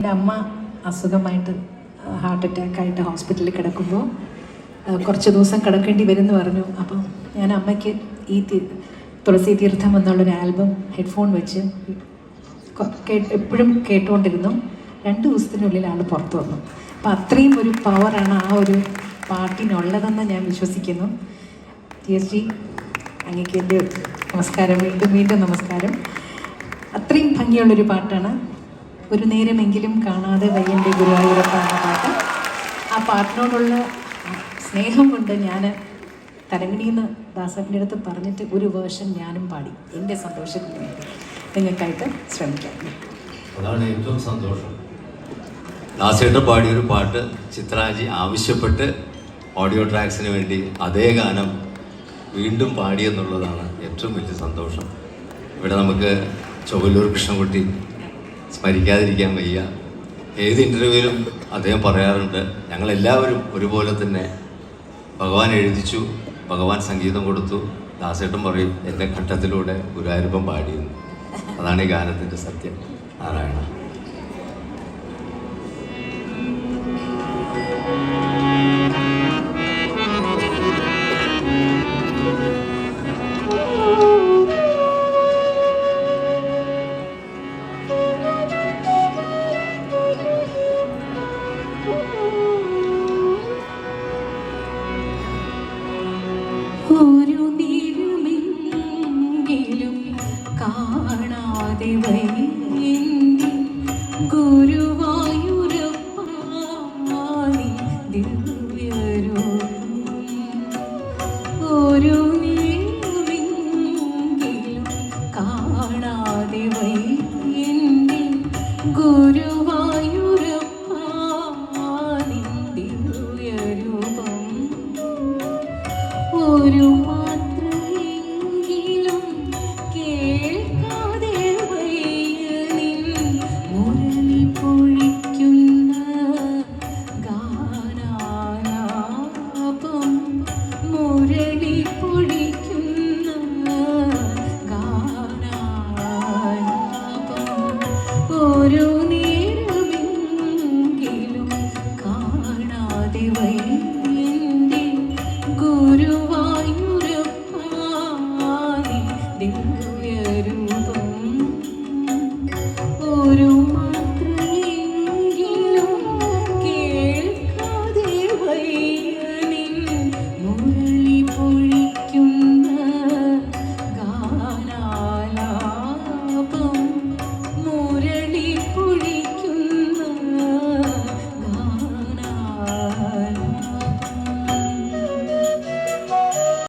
എൻ്റെ അമ്മ അസുഖമായിട്ട് ഹാർട്ട് അറ്റാക്കായിട്ട് ഹോസ്പിറ്റലിൽ കിടക്കുമ്പോൾ കുറച്ച് ദിവസം കിടക്കേണ്ടി വരുമെന്ന് പറഞ്ഞു. അപ്പം ഞാൻ അമ്മയ്ക്ക് ഈ തുളസി തീർത്ഥം എന്നുള്ളൊരു ആൽബം ഹെഡ്ഫോൺ വെച്ച് എപ്പോഴും കേട്ടുകൊണ്ടിരുന്നു. 2 ദിവസത്തിനുള്ളിൽ ആൾ പുറത്തു വന്നു. അപ്പം അത്രയും ഒരു പവറാണ് ആ ഒരു പാട്ടിനുള്ളതെന്ന് ഞാൻ വിശ്വസിക്കുന്നു. TSG അങ്ങേക്ക് എൻ്റെ നമസ്കാരം, വീണ്ടും നമസ്കാരം. അത്രയും ഭംഗിയുള്ളൊരു പാട്ടാണ്. ഒരു നേരമെങ്കിലും കാണാതെ വയ്യൻ്റെ ഗുരുവായൂരപ്പ എന്ന പാട്ട്. ആ പാട്ടിനോടുള്ള സ്നേഹം കൊണ്ട് ഞാൻ തരങ്ങിണിന്ന് ദാസേട്ടൻ്റെ അടുത്ത് പറഞ്ഞിട്ട് ഒരു വേർഷൻ ഞാനും പാടി എൻ്റെ സന്തോഷത്തിന് വേണ്ടി നിങ്ങൾക്കായിട്ട് ശ്രമിക്കാം. അതാണ് ഏറ്റവും സന്തോഷം. ദാസേട്ടൻ പാടിയൊരു പാട്ട് ചിത്രാജി ആവശ്യപ്പെട്ട് ഓഡിയോ ട്രാക്സിന് വേണ്ടി അതേ ഗാനം വീണ്ടും പാടിയെന്നുള്ളതാണ് ഏറ്റവും വലിയ സന്തോഷം. ഇവിടെ നമുക്ക് ചൊവ്വല്ലൂർ കൃഷ്ണൻകുട്ടി സ്മരിക്കാതിരിക്കാൻ വയ്യ. ഏത് ഇൻ്റർവ്യൂവിലും അദ്ദേഹം പറയാറുണ്ട്, ഞങ്ങളെല്ലാവരും ഒരുപോലെ തന്നെ ഭഗവാൻ എഴുതിച്ചു, ഭഗവാൻ സംഗീതം കൊടുത്തു. ദാസേട്ടൻ പറയും എൻ്റെ ഘട്ടത്തിലൂടെ ഗുരുവായൂരപ്പൻ പാടിയെന്ന്. അതാണ് ഈ ഗാനത്തിൻ്റെ സത്യം. നാരായണ. ഒരു നേരമെങ്കിലും കാണാതെ വയ്യൻ്റെ ഗുരുവായൂരപ്പ